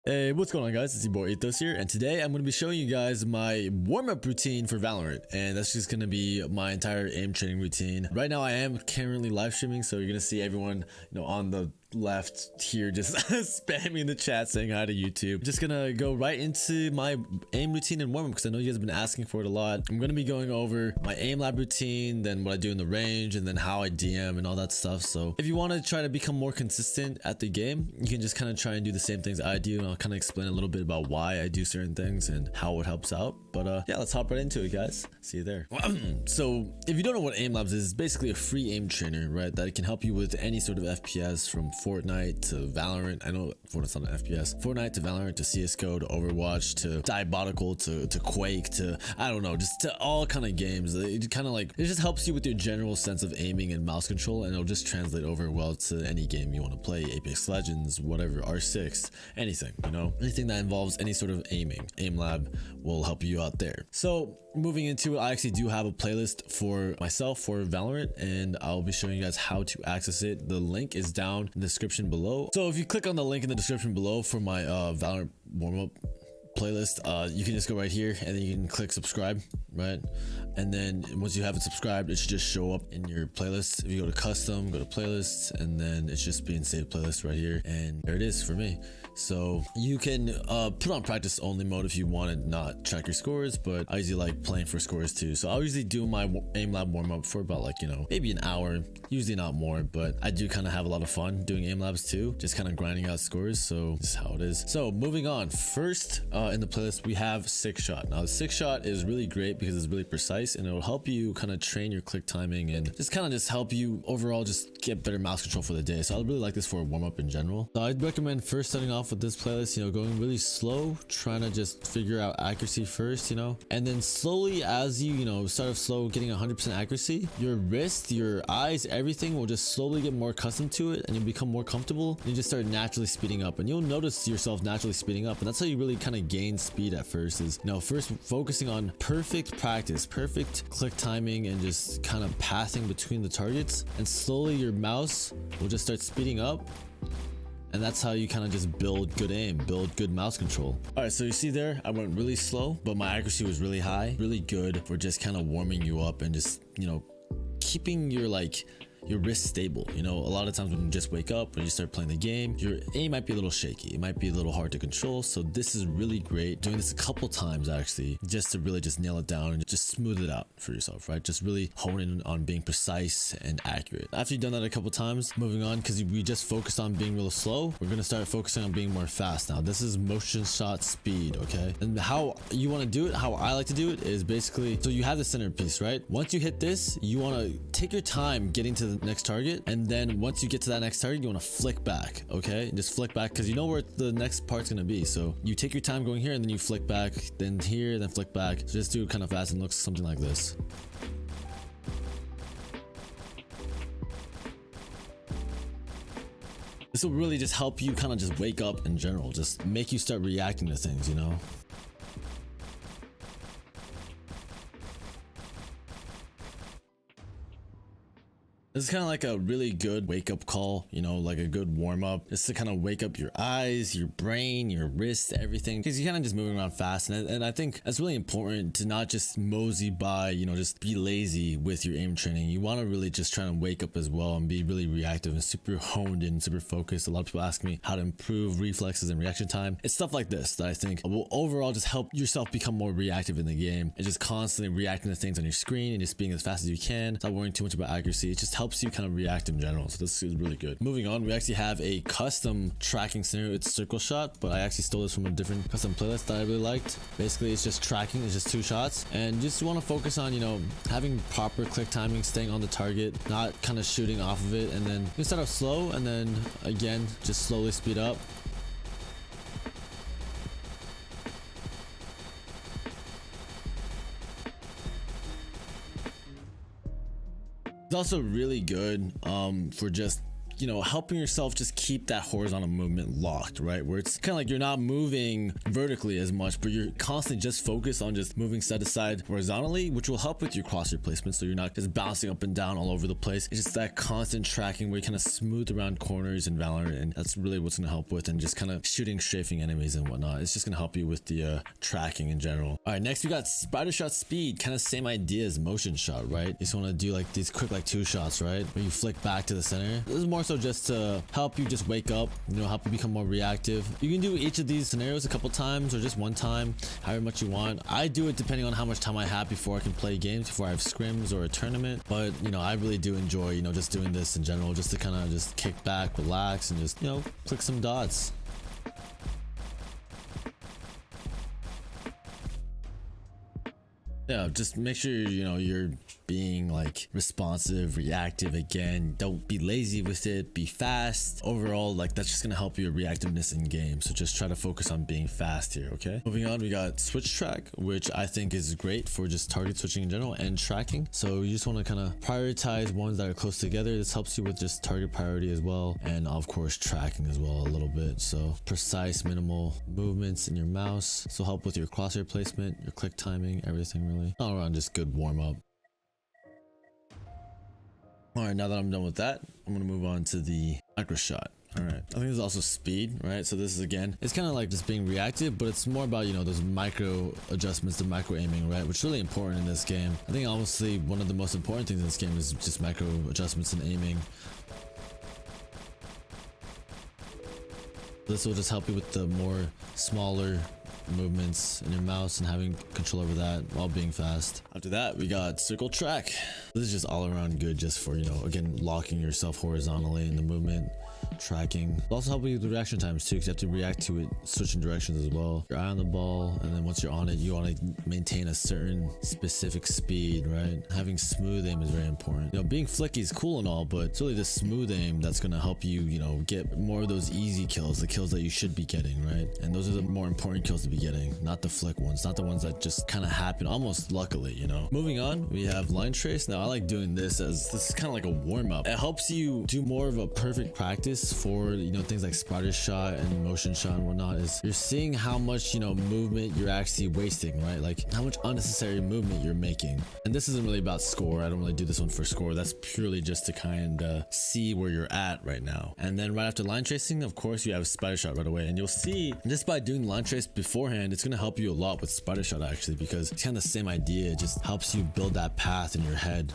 Hey, what's going on, guys? It's your boy Ethos here, and today I'm going to be showing you guys my warm-up routine for Valorant, and that's just going to be my entire aim training routine. Right now I am currently live streaming, so you're going to see everyone, on the left here just spamming the chat saying hi to YouTube. Just gonna go right into my aim routine and warm-up because I know you guys have been asking for it a lot. I'm gonna be going over my aim lab routine, then what I do in the range, and then how I DM and all that stuff. So if you want to try to become more consistent at the game, you can just kind of try and do the same things I do, and I'll kind of explain a little bit about why I do certain things and how it helps out. But yeah, let's hop right into it, guys. See you there. So if you don't know what aim labs is, it's basically a free aim trainer, right, that can help you with any sort of FPS, from Fortnite to Valorant. I know Fortnite's not an FPS. Fortnite to Valorant to CSGO to Overwatch to Diabolical to Quake to, I don't know, just to all kind of games. It kind of like, it just helps you with your general sense of aiming and mouse control, and it'll just translate over well to any game you want to play. Apex Legends, whatever, R6, anything, anything that involves any sort of aiming. Aim Lab will help you out there. So moving into it, I actually do have a playlist for myself for Valorant, and I'll be showing you guys how to access it. The link is down in the description below. So if you click on the link in the description below for my Valorant warm-up playlist, you can just go right here and then you can click subscribe, right? And then once you have it subscribed, it should just show up in your playlist. If you go to custom, go to playlists, and then it's just being saved playlist right here, and there it is for me. So you can put on practice only mode if you want to not track your scores, but I usually like playing for scores too. So I'll usually do my aim lab warm up for about maybe an hour, usually not more, but I do kind of have a lot of fun doing aim labs too, just kind of grinding out scores. So this is how it is. So moving on, first in the playlist we have 6-shot. Now the 6-shot is really great because it's really precise, and it'll help you kind of train your click timing and just help you overall just get better mouse control for the day. So I really like this for a warm up in general. So I'd recommend first starting off with this playlist, going really slow, trying to just figure out accuracy first, and then slowly, as you start off slow, getting 100% accuracy, your wrist, your eyes, everything will just slowly get more accustomed to it, and you become more comfortable, and you just start naturally speeding up, and you'll notice yourself naturally speeding up. And that's how you really kind of gain speed at first, is first focusing on perfect practice, perfect click timing, and just kind of passing between the targets, and slowly your mouse will just start speeding up. And that's how you kind of just build good aim, build good mouse control. All right, so you see there, I went really slow, but my accuracy was really high, really good for just kind of warming you up and just, keeping your wrist stable. A lot of times when you just wake up, when you start playing the game, your aim might be a little shaky. It might be a little hard to control. So this is really great. Doing this a couple times actually, just to really just nail it down and just smooth it out for yourself, right? Just really hone in on being precise and accurate. After you've done that a couple times, moving on, because we just focused on being real slow, we're gonna start focusing on being more fast. Now this is motion shot speed, okay? And how you want to do it, how I like to do it, is basically, so you have the centerpiece, right? Once you hit this, you want to take your time getting to the next target, and then once you get to that next target, you want to flick back, okay? And just flick back because you know where the next part's gonna be. So you take your time going here, and then you flick back, then here, then flick back. So just do it kind of fast, and looks something like this. This will really just help you kind of just wake up in general, just make you start reacting to things, This is kind of like a really good wake-up call, like a good warm-up, just to kind of wake up your eyes, your brain, your wrist, everything, because you're kind of just moving around fast. And I think that's really important to not just mosey by, just be lazy with your aim training. You want to really just try and wake up as well and be really reactive and super honed in, super focused. A lot of people ask me how to improve reflexes and reaction time. It's stuff like this that I think will overall just help yourself become more reactive in the game, and just constantly reacting to things on your screen and just being as fast as you can, not worrying too much about accuracy. It just helps you kind of react in general. So this is really good. Moving on, we actually have a custom tracking scenario. It's circle shot, but I actually stole this from a different custom playlist that I really liked. Basically, it's just tracking. It's just 2 shots, and just want to focus on having proper click timing, staying on the target, not kind of shooting off of it. And then you start off slow, and then again just slowly speed up. It's also really good for just you know, helping yourself just keep that horizontal movement locked, right? Where it's kind of like you're not moving vertically as much, but you're constantly just focused on just moving side to side horizontally, which will help with your crosshair placement, so you're not just bouncing up and down all over the place. It's just that constant tracking where you kind of smooth around corners in Valorant, and that's really what's going to help with, and just kind of shooting, strafing enemies and whatnot. It's just going to help you with the tracking in general. All right, next we got spider shot speed, kind of same idea as motion shot, right? You just want to do like these quick like 2 shots, right, where you flick back to the center. This is more so just to help you just wake up, you know, help you become more reactive. You can do each of these scenarios a couple times or just one time, however much you want. I do it depending on how much time I have before I can play games, before I have scrims or a tournament. But you know, I really do enjoy, you know, just doing this in general, just to kind of just kick back, relax, and just, you know, click some dots. Yeah, just make sure, you know, you're being like responsive, reactive. Again, don't be lazy with it, be fast. Overall, like that's just gonna help your reactiveness in game, so just try to focus on being fast here. Okay, moving on, we got switch track, which I think is great for just target switching in general and tracking. So you just want to kind of prioritize ones that are close together. This helps you with just target priority as well, and of course tracking as well a little bit. So precise, minimal movements in your mouse, so help with your crosshair placement, your click timing, everything really. All around just good warm up. All right, now that I'm done with that, I'm gonna move on to the micro shot. All right, I think there's also speed, right? So this is, again, it's kind of like just being reactive, but it's more about, you know, those micro adjustments, the micro aiming, right? Which is really important in this game. I think honestly one of the most important things in this game is just micro adjustments and aiming. This will just help you with the more smaller movements in your mouse and having control over that while being fast. After that, we got circle track. This is just all around good, just for, you know, again, locking yourself horizontally in the movement, tracking. It'll also help you with the reaction times too, because you have to react to it switching directions as well. Your eye on the ball, and then once you're on it, you want to maintain a certain specific speed, right? Having smooth aim is very important. You know, being flicky is cool and all, but it's really the smooth aim that's going to help you, you know, get more of those easy kills, the kills that you should be getting, right? And those are the more important kills to be getting, not the flick ones, not the ones that just kind of happen almost luckily, you know. Moving on, we have line trace. Now I like doing this as this is kind of like a warm-up. It helps you do more of a perfect practice for, you know, things like spider shot and motion shot and whatnot. Is you're seeing how much, you know, movement you're actually wasting, right? Like how much unnecessary movement you're making. And this isn't really about score. I don't really do this one for score. That's purely just to kind of see where you're at right now. And then right after line tracing, of course, you have spider shot right away, and you'll see just by doing line trace beforehand, it's going to help you a lot with spider shot actually, because it's kind of the same idea. It just helps you build that path in your head.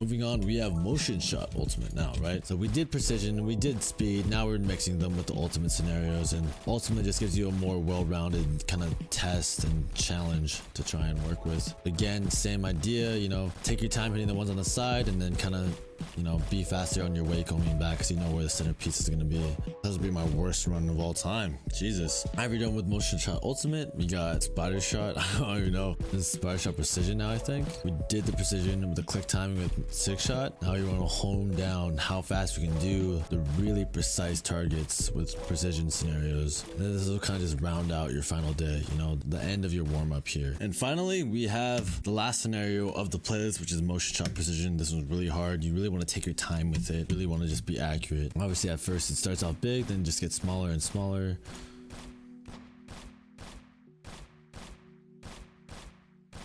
Moving on, we have motion shot ultimate now, right? So we did precision, we did speed, now we're mixing them with the ultimate scenarios, and ultimate just gives you a more well-rounded kind of test and challenge to try and work with. Again, same idea, you know, take your time hitting the ones on the side, and then kind of, you know, be faster on your way coming back, because you know where the centerpiece is going to be. This will be my worst run of all time. Jesus. Alright, we're done with motion shot ultimate. We got spider shot. I don't even know. This is spider shot precision now, I think. We did the precision with the click timing with 6 shot. Now you want to hone down how fast we can do the really precise targets with precision scenarios. And this will kind of just round out your final day, you know, the end of your warm-up here. And finally, we have the last scenario of the playlist, which is motion shot precision. This one's really hard. You really want to take your time with it, really want to just be accurate. Obviously at first it starts off big, then just gets smaller and smaller.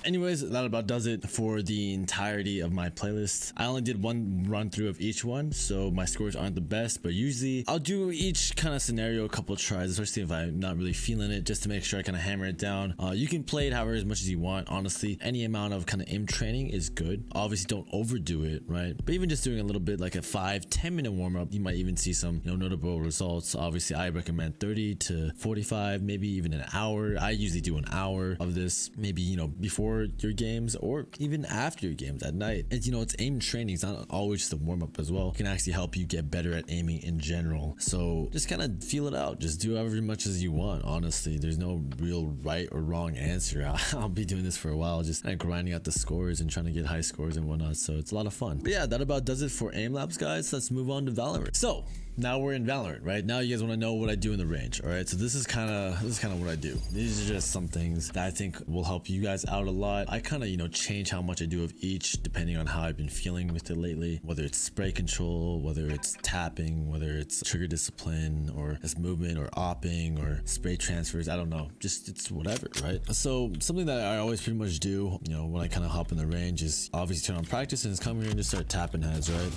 Anyways, that about does it for the entirety of my playlist. I only did one run through of each one, so my scores aren't the best, but usually I'll do each kind of scenario a couple of tries, especially if I'm not really feeling it, just to make sure I kind of hammer it down. You can play it however as much as you want. Honestly, any amount of kind of aim training is good. Obviously don't overdo it, right? But even just doing a little bit, like a 5-10 minute warm-up, you might even see some, you know, notable results. Obviously I recommend 30 to 45, maybe even an hour. I usually do an hour of this, maybe, you know, before your games or even after your games at night. And you know, it's aim training, it's not always just a warm-up as well. It can actually help you get better at aiming in general. So just kind of feel it out, just do however much as you want. Honestly, there's no real right or wrong answer. I'll be doing this for a while, just kind of grinding out the scores and trying to get high scores and whatnot, so it's a lot of fun. But yeah, that about does it for aim labs, guys. Let's move on to Valorant. So now we're in Valorant, right? Now you guys want to know what I do in the range. All right, so this is kind of what I do. These are just some things that I think will help you guys out a lot. I kind of, you know, change how much I do of each depending on how I've been feeling with it lately, whether it's spray control, whether it's tapping, whether it's trigger discipline, or it's movement, or opping, or spray transfers. I don't know, just it's whatever, right? So something that I always pretty much do, you know, when I kind of hop in the range is obviously turn on practice and just come here and just start tapping heads, right?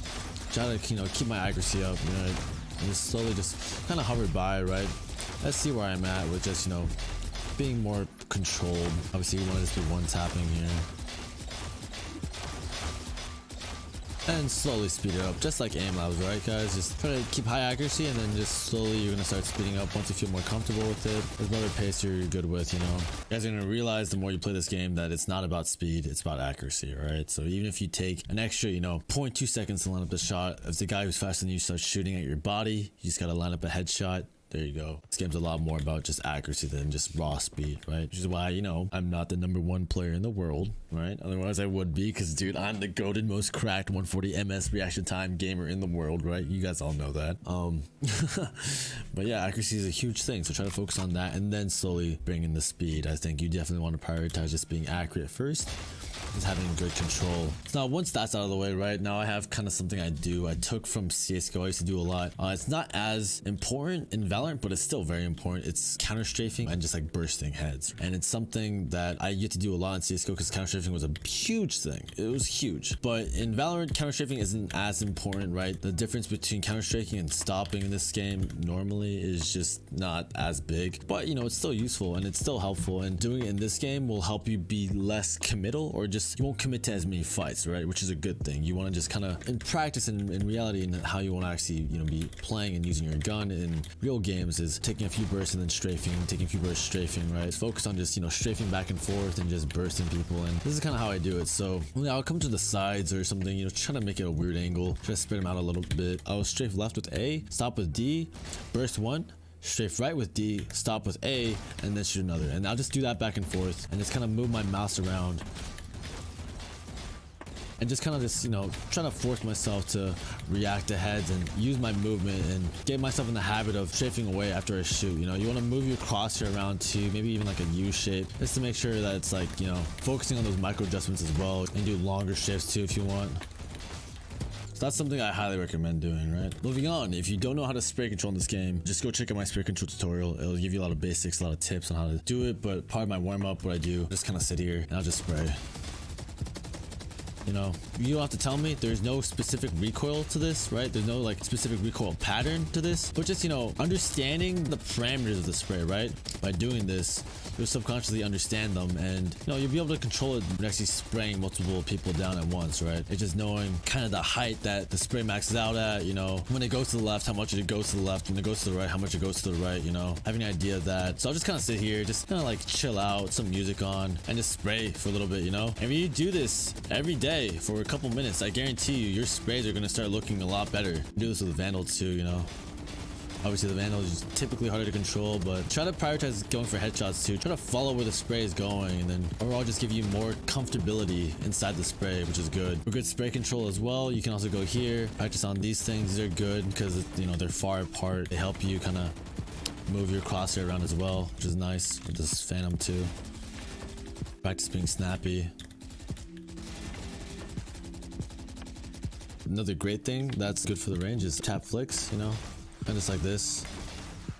Try to, you know, keep my accuracy up, you know, and just slowly just kind of hover by, right? Let's see where I'm at with just, you know, being more controlled. Obviously you want to just be one tapping here and slowly speed it up, just like aim labs, right guys? Just try to keep high accuracy, and then just slowly you're gonna start speeding up once you feel more comfortable with it. There's another pace you're good with, you know. You guys are gonna realize the more you play this game that it's not about speed, it's about accuracy, right? So even if you take an extra, you know, 0.2 seconds to line up the shot, if the guy who's faster than you starts shooting at your body, you just gotta line up a headshot. There you go. This game's a lot more about just accuracy than just raw speed, right? Which is why, you know, I'm not the #1 player in the world, right? Otherwise I would be, because dude, I'm the goated, most cracked 140 ms reaction time gamer in the world, right? You guys all know that. But yeah, accuracy is a huge thing, so try to focus on that and then slowly bring in the speed. I think you definitely want to prioritize just being accurate first, is having good control. So now once that's out of the way, right, now I have kind of something I do. I took from CSGO. I used to do a lot. It's not as important in Valorant, but it's still very important. It's counter strafing and just like bursting heads. And it's something that I get to do a lot in CSGO because counter strafing was a huge thing. It was huge. But in Valorant, counter strafing isn't as important, right? The difference between counter strafing and stopping in this game normally is just not as big. But you know, it's still useful and it's still helpful. And doing it in this game will help you be less committal, or just you won't commit to as many fights, right? Which is a good thing. You want to just kind of in practice and in reality and how you want to actually, you know, be playing and using your gun in real games is taking a few bursts and then strafing, taking a few bursts, strafing, right? Focus on just, you know, strafing back and forth and just bursting people. And this is kind of how I do it. So I'll come to the sides or something, you know, try to make it a weird angle, try to spread them out a little bit. I'll strafe left with A, stop with D, burst one, strafe right with D, stop with A, and then shoot another. And I'll just do that back and forth and just kind of move my mouse around and just kind of just, you know, trying to force myself to react to heads and use my movement and get myself in the habit of strafing away after I shoot. You know, you want to move your crosshair around to maybe even like a U shape, just to make sure that it's like, you know, focusing on those micro adjustments as well, and do longer shifts too if you want. So that's something I highly recommend doing, right? Moving on, if you don't know how to spray control in this game, just go check out my spray control tutorial. It'll give you a lot of basics, a lot of tips on how to do it. But part of my warm up, what I do, just kind of sit here and I'll just spray. You know, you don't have to tell me. There's no specific recoil to this, right? There's no like specific recoil pattern to this, but just, you know, understanding the parameters of the spray, right? By doing this, you'll subconsciously understand them, and you know, you'll be able to control it when actually spraying multiple people down at once, right? It's just knowing kind of the height that the spray maxes out at, you know, when it goes to the left, how much it goes to the left, when it goes to the right, how much it goes to the right, you know, having an idea of that. So I'll just kind of sit here, just kind of like chill out, some music on, and just spray for a little bit, you know? And when you do this every day for a couple minutes, I guarantee you your sprays are going to start looking a lot better. Do this with the Vandal too, you know. Obviously the Vandal is typically harder to control, but try to prioritize going for headshots too. Try to follow where the spray is going, and then overall just give you more comfortability inside the spray, which is good. For good spray control as well, you can also go here, practice on these things. These are good because, you know, they're far apart. They help you kind of move your crosshair around as well, which is nice with this Phantom too. Practice being snappy. Another great thing that's good for the range is tap flicks, you know, and just like this.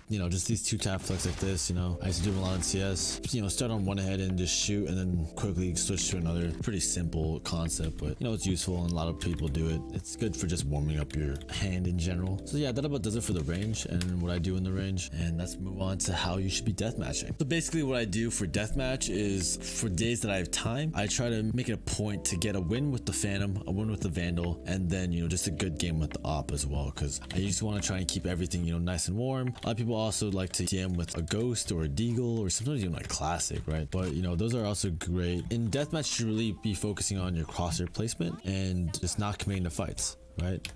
You know, just these two tap flicks like this, you know. I used to do them a lot in CS. You know, start on one head and just shoot and then quickly switch to another. Pretty simple concept, but you know, it's useful and a lot of people do it. It's good for just warming up your hand in general. So yeah, that about does it for the range and what I do in the range. And let's move on to how you should be deathmatching. So basically what I do for deathmatch is for days that I have time, I try to make it a point to get a win with the Phantom, a win with the Vandal, and then, you know, just a good game with the Op as well, because I just want to try and keep everything, you know, nice and warm. A lot of people also like to DM with a Ghost or a Deagle, or sometimes even like Classic, right? But you know, those are also great. In deathmatch, you should really be focusing on your crosshair placement and just not committing to fights, right?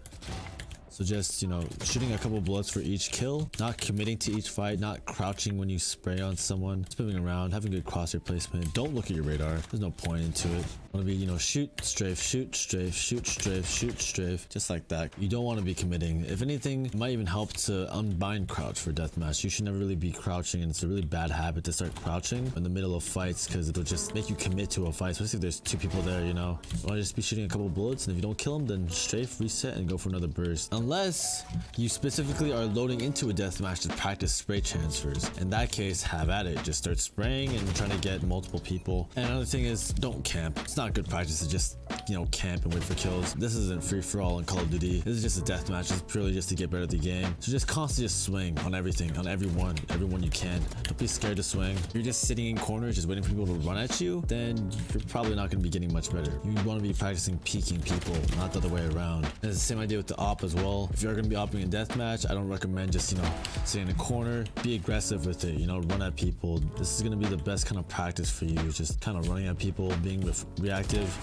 So just, you know, shooting a couple bullets for each kill, not committing to each fight, not crouching when you spray on someone, spinning around, having good crosshair placement. Don't look at your radar. There's no point into it. Want to be, you know, shoot, strafe, shoot, strafe, shoot, strafe, shoot, strafe, just like that. You don't want to be committing. If anything, it might even help to unbind crouch for deathmatch. You should never really be crouching, and it's a really bad habit to start crouching in the middle of fights because it'll just make you commit to a fight, especially if there's two people there, you know. You want to just be shooting a couple bullets, and if you don't kill them, then strafe, reset, and go for another burst. Unless you specifically are loading into a deathmatch to practice spray transfers. In that case, have at it. Just start spraying and trying to get multiple people. And another thing is, don't camp. It's not good practice to just, you know, camp and wait for kills. This isn't free for all in Call of Duty. This is just a deathmatch. It's purely just to get better at the game. So just constantly just swing on everything, on everyone you can. Don't be scared to swing. If you're just sitting in corners, just waiting for people to run at you, then you're probably not going to be getting much better. You want to be practicing peeking people, not the other way around. And it's the same idea with the op as well. If you're going to be opping in deathmatch, I don't recommend just, you know, sitting in a corner. Be aggressive with it, you know, run at people. This is going to be the best kind of practice for you. Just kind of running at people, being reactive,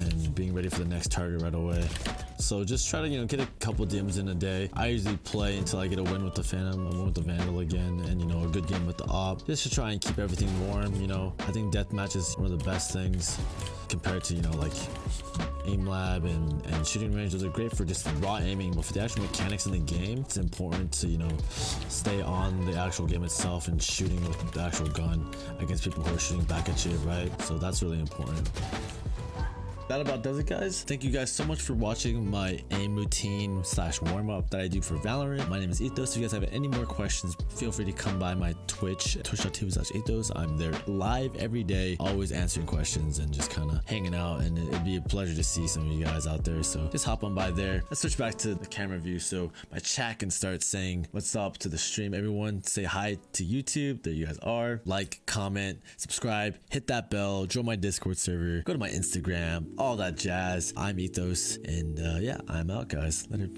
and being ready for the next target right away. So just try to, you know, get a couple DMs in a day. I usually play until I get a win with the Phantom, a win with the Vandal again, and, you know, a good game with the op. Just to try and keep everything warm, you know. I think deathmatch is one of the best things compared to, you know, like aim lab and shooting range. Those are great for just raw aiming, but for the actual mechanics in the game, it's important to, you know, stay on the actual game itself and shooting with the actual gun against people who are shooting back at you, right? So that's really important. That about does it, guys. Thank you guys so much for watching my aim routine / warm-up that I do for Valorant. My name is Ethos. If you guys have any more questions, feel free to come by my Twitch, twitch.tv/ethos. I'm there live every day, always answering questions and just kind of hanging out, and it'd be a pleasure to see some of you guys out there. So just hop on by there. Let's switch back to the camera view so my chat can start saying what's up to the stream. Everyone say hi to YouTube. There you guys are. Like, comment, subscribe, hit that bell, join my Discord server, go to my Instagram, all that jazz. I'm Ethos, and yeah, I'm out, guys. Later.